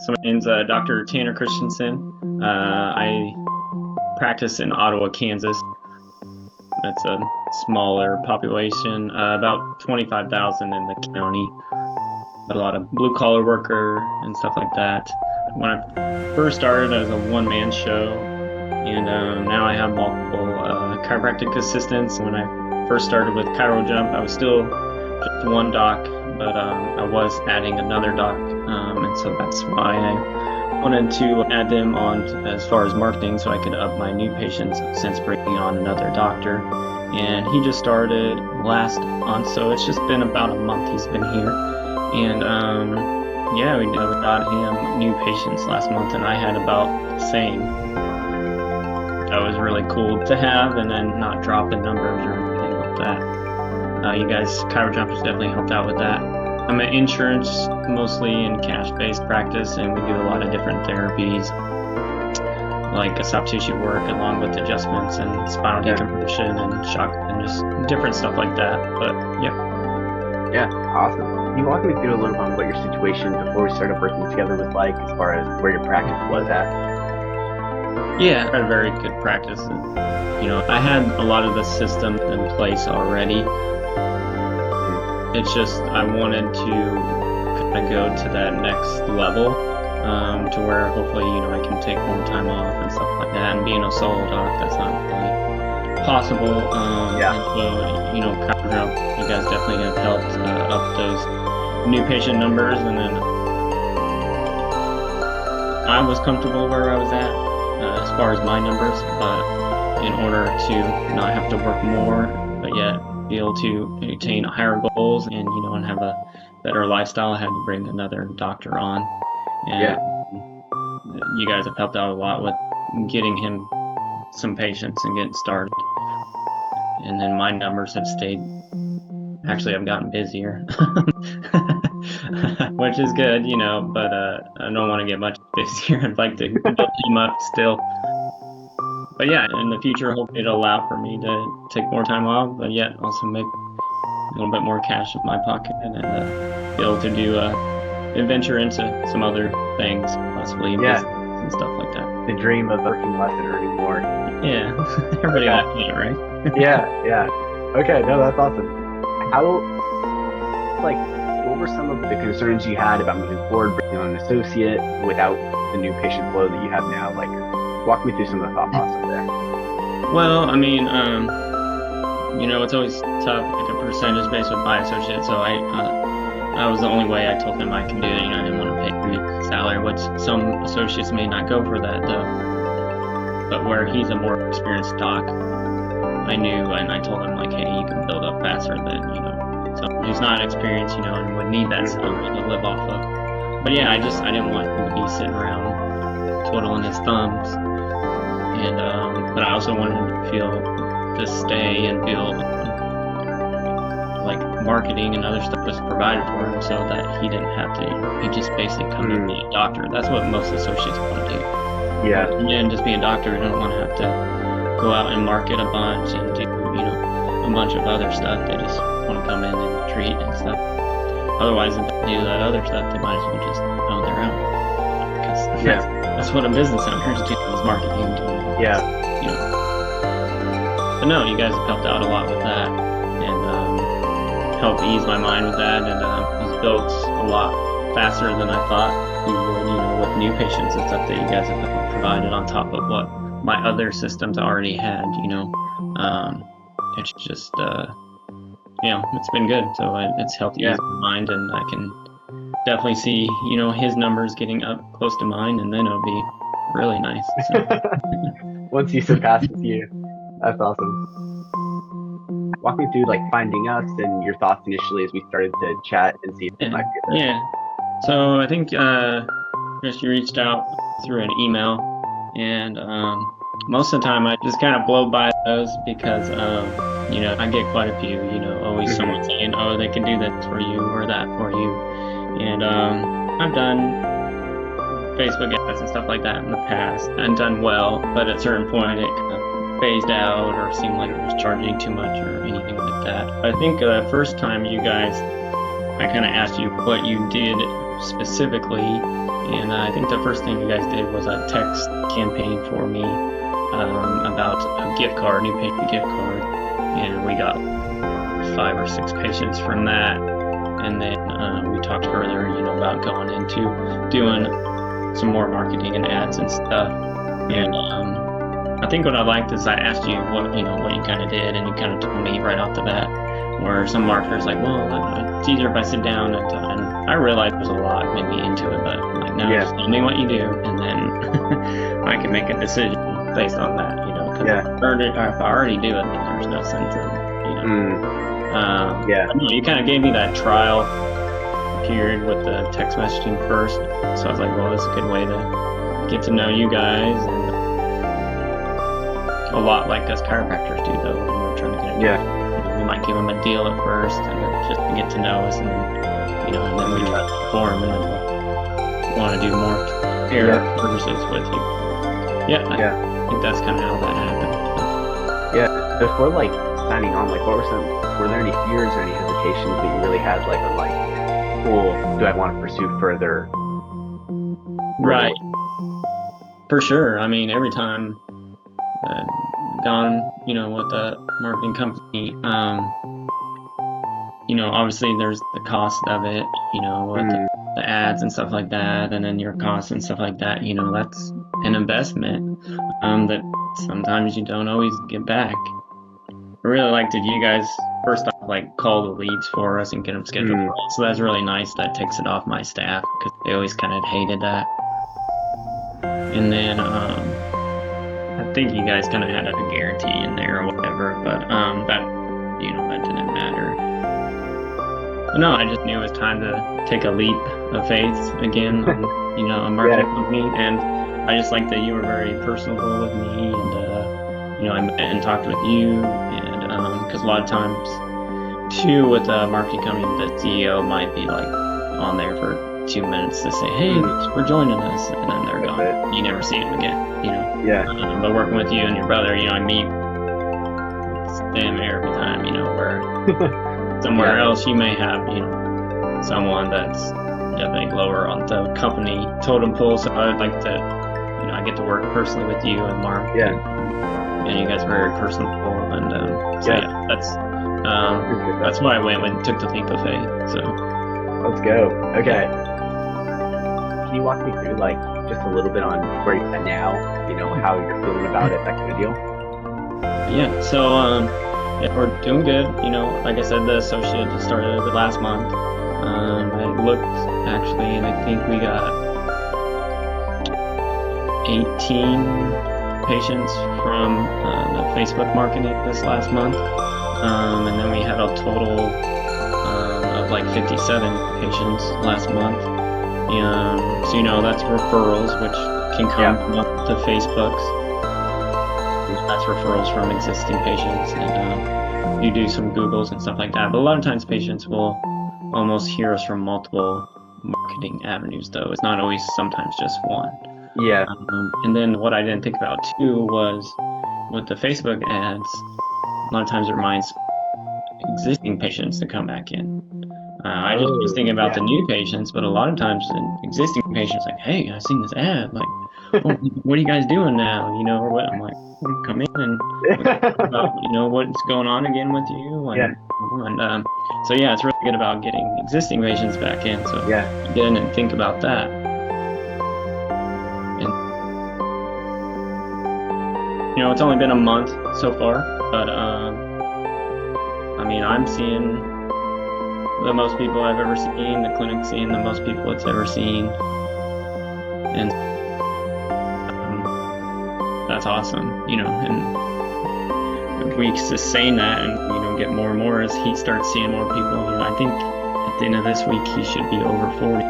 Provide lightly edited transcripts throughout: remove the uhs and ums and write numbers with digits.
So my name's Dr. Tanner Christensen. I practice in Ottawa, Kansas. It's a smaller population, about 25,000 in the county. A lot of blue-collar worker and stuff like that. When I first started as a one-man show, and now I have multiple chiropractic assistants. When I first started with Chiro Jump, I was still just one doc, but I was adding another doc, and so that's why I wanted to add them on as far as marketing, so I could up my new patients since bringing on another doctor. And he just started last month, so it's just been about a month he's been here. And yeah, we got him new patients last month, and I had about the same. That was really cool to have, and then not drop in numbers or anything like that. You guys, Chiro Jump has definitely helped out with that. I'm an insurance, mostly in cash-based practice, and we do a lot of different therapies, like soft tissue work, along with adjustments and spinal decompression and shock and just different stuff like that. But yeah, awesome. Can you walk me through a little bit on what your situation before we started working together was like, as far as where your practice was at? Yeah, I had a very good practice. I had a lot of the system in place already. It's just I wanted to kind of go to that next level, to where hopefully I can take more time off and stuff like that. And being a solo doc, that's not really possible. And so Chiro Jump, you guys definitely have helped up those new patient numbers, and then I was comfortable where I was at as far as my numbers, but in order to not have to work more, but yet be able to attain higher goals and and have a better lifestyle, I had to bring another doctor on. And you guys have helped out a lot with getting him some patients and getting started. And then my numbers have stayed. Actually, I've gotten busier, which is good, but I don't want to get much busier. I'd like to build him up still. But yeah, in the future, hopefully it'll allow for me to take more time off, but yet also make a little bit more cash in my pocket and be able to do adventure into some other things, possibly business and stuff like that. The dream of working less and earning more. Yeah, everybody got it, right? yeah. Okay, no, that's awesome. What were some of the concerns you had about moving forward, bringing on an associate without the new patient flow that you have now? Walk me through some of the thought process there. Well, I mean, it's always tough, like a percentage based with my associate. So I was the only way I told him I could do it. I didn't want to pay his salary, which some associates may not go for that though. But where he's a more experienced doc, I knew, and I told him hey, you can build up faster than someone who's not experienced, and would need that salary to live off of. But yeah, I didn't want him to be sitting around twiddling his thumbs. And but I also wanted him to stay and feel like marketing and other stuff was provided for him, so that he didn't have to. He just basically come and be a doctor. That's what most associates want to do. Yeah. And just be a doctor. They don't want to have to go out and market a bunch and do a bunch of other stuff. They just want to come in and treat and stuff. Otherwise, if they do that other stuff, they might as well just own their own. Because that's what a business owner is doing, is marketing. But no, you guys have helped out a lot with that, and helped ease my mind with that, and he's built a lot faster than I thought he would, with new patients and stuff that you guys have provided on top of what my other systems already had, it's just, it's been good. So it's helped ease my mind, and I can definitely see, his numbers getting up close to mine, and then it'll be really nice. So. Once you surpass with you, that's awesome. Walk me through finding us and your thoughts initially as we started to chat and see if it might be there. Yeah. So I think Chris, you reached out through an email, and most of the time I just kind of blow by those because I get quite a few. Always someone saying, "Oh, they can do this for you or that for you," and I've done Facebook ads and stuff like that in the past and done well, but at a certain point it kind of phased out or seemed like it was charging too much or anything like that. I think the first time you guys, I kind of asked you what you did specifically, and I think the first thing you guys did was a text campaign for me about a gift card, new patient gift card, and we got 5 or 6 patients from that. And then we talked further, about going into doing some more marketing and ads and stuff. And I think what I liked is I asked you what you kind of did, and you kind of told me right off the bat. Where some marketers like, well, it's easier if I sit down and I realized there's a lot maybe into it, but I'm like, no, just tell me what you do, and then I can make a decision based on that, because if I already do it, then there's no sense in, you kind of gave me that trial period with the text messaging first, so I was like, well, this is a good way to get to know you guys, and a lot like us chiropractors do, though, when we're trying to get we might give them a deal at first, and then just to get to know us, and then, and then we try to perform, and then we'll want to do more care services with you. I think that's kind of how that happened. Before signing on, were there any fears or any hesitations that you really had, cool, do I want to pursue further? Right. For sure. I mean, every time gone, with the marketing company, obviously there's the cost of it, with the ads and stuff like that, and then your costs and stuff like that, that's an investment that sometimes you don't always get back. I really liked that you guys first off call the leads for us and get them scheduled for us, so that's really nice. That takes it off my staff because they always kind of hated that. And then I think you guys kind of had a guarantee in there or whatever, but that that didn't matter. But no, I just knew it was time to take a leap of faith again on a marketing company, and I just liked that you were very personable with me, and I met and talked with you, and because a lot of times too with a marketing company, the CEO might be on there for 2 minutes to say, hey, thanks for joining us, and then they're gone. You never see them again, but working with you and your brother, I meet them every time, where somewhere else you may have, someone that's definitely lower on the company totem pole, so I would like to, I get to work personally with you and Mark, and you guys are very personable, and that's why I went and took the leap of faith, so. Let's go. Okay. Can you walk me through just a little bit on where you're at now, how you're feeling about it, that kind of deal? So we're doing good. Like I said, the associate just started last month. I looked actually, and I think we got 18 patients from the Facebook marketing this last month, and then we had a total of 57 patients last month. So that's referrals, which can come from the Facebooks. That's referrals from existing patients, and you do some Googles and stuff like that. But a lot of times patients will almost hear us from multiple marketing avenues, though. It's not always, sometimes just one. And then what I didn't think about too was with the Facebook ads, a lot of times it reminds existing patients to come back in. I just was thinking about the new patients, but a lot of times the existing patients hey, I seen this ad, what are you guys doing now? Or what? I'm like, come in and about, what's going on again with you, and so it's really good about getting existing patients back in. So I didn't think about that. And it's only been a month so far, but I'm seeing the most people I've ever seen, the clinic's seeing the most people it's ever seen, and that's awesome, and if we sustain that and get more and more as he starts seeing more people, I think at the end of this week he should be over 40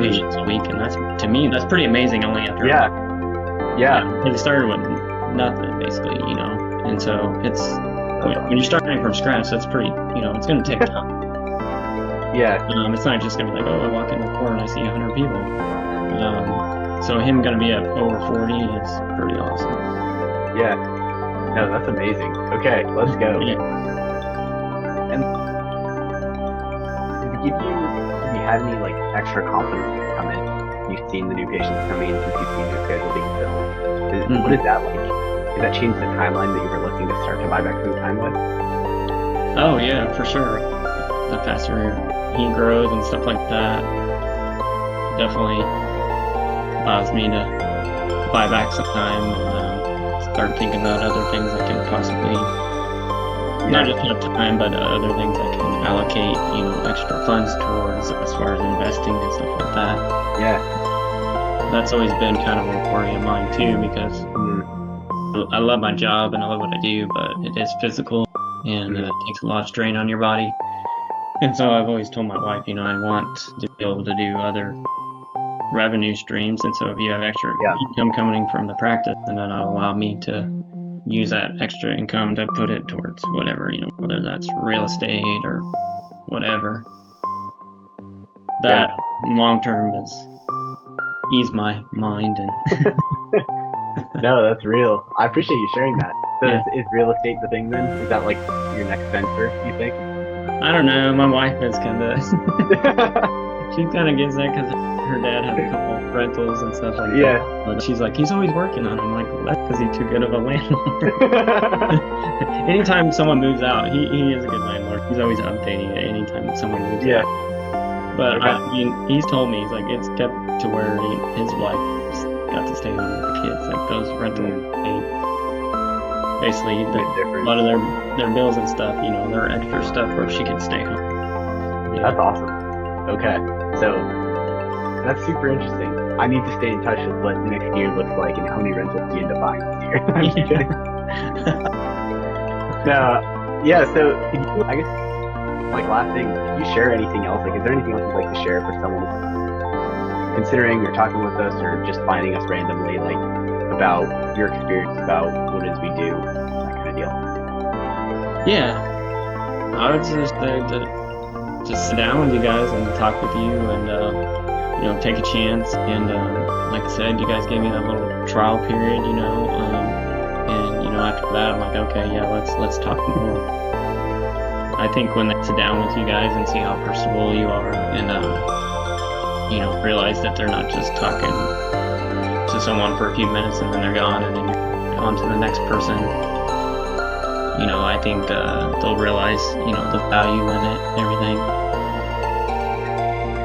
patients a week, and that's, to me, that's pretty amazing only after he started with nothing basically, and so it's when you're starting from scratch, that's pretty, it's going to take time. It's not just going to be I walk in the door and I see 100 people. So him going to be at over 40 is pretty awesome. No, that's amazing. Okay, let's go. And did you had any like extra confidence come in? You've seen the new patients coming in since you've seen your schedule being filled. What is that like? Did that change the timeline that you were looking to start to buy back some time with? Oh yeah, for sure. The faster he grows and stuff like that definitely allows me to buy back some time and start thinking about other things I can possibly, not just have time, but other things I can allocate, extra funds towards as far as investing and stuff like that. Yeah. That's always been kind of a worry of mine too, because I love my job and I love what I do, but it is physical and it takes a lot of strain on your body. And so I've always told my wife, I want to be able to do other revenue streams. And so if you have extra income coming from the practice, then that'll allow me to use that extra income to put it towards whatever, whether that's real estate or whatever. That long term is ease my mind and No, that's real. I appreciate you sharing that. So is real estate the thing then? Is that like your next venture, you think? I don't know. My wife is kind of she kind of gets that because her dad has a couple rentals and stuff like that. But she's like, he's always working on them. I'm like, well, that's because he's too good of a landlord. Anytime someone moves out, he is a good landlord. He's always updating it anytime someone moves out. But he's told me, he's like, it's kept to where his wife got to stay home with the kids. Like those rentals, basically a lot of their bills and stuff, their extra stuff where she can stay home. That's awesome. Okay, so that's super interesting. I need to stay in touch with what next year looks like and how many rentals you end up buying this year. I'm just kidding. So I guess like last thing, can you share anything else? Like, is there anything else you'd like to share for someone considering or talking with us or just finding us randomly, like about your experience, about what it is we do, that kind of deal? Yeah, I would just say to just sit down with you guys and talk with you and take a chance. And like I said, you guys gave me that little trial period, and after that I'm like, okay, yeah, let's talk more. I think when they sit down with you guys and see how personable you are and realize that they're not just talking to someone for a few minutes and then they're gone and then you're on to the next person, I think they'll realize the value in it and everything.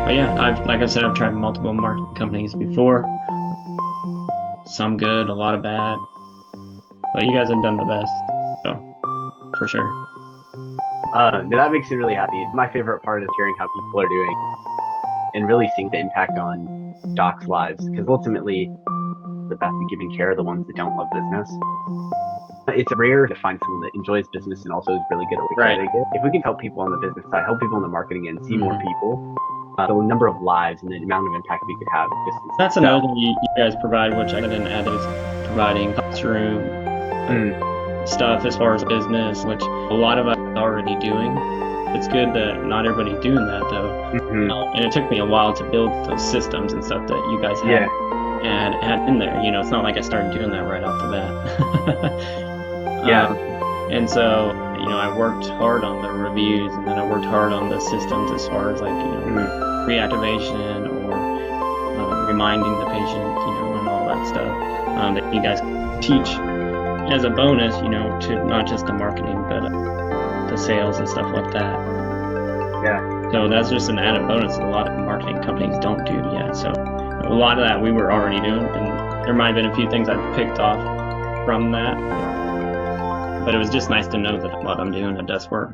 But yeah, like I said, I've tried multiple marketing companies before, some good, a lot of bad, but you guys have done the best, so for sure. That makes me really happy. My favorite part is hearing how people are doing and really seeing the impact on docs' lives, because ultimately the best at giving care are the ones that don't love business. It's rare to find someone that enjoys business and also is really good at what they do. If we can help people on the business side, help people on the marketing end, see more people, the number of lives and the amount of impact we could have. That's another thing you guys provide, which I didn't add, is providing classroom stuff as far as business, which a lot of us are already doing. It's good that not everybody's doing that though. And it took me a while to build those systems and stuff that you guys had in there. It's not like I started doing that right off the bat. And so, I worked hard on the reviews, and then I worked hard on the systems as far as like, reactivation or reminding the patient, and all that stuff that you guys teach as a bonus, to not just the marketing, but the sales and stuff like that. So that's just an added bonus that a lot of marketing companies don't do yet. So a lot of that we were already doing, and there might have been a few things I picked off from that. But it was just nice to know that what I'm doing, it does work.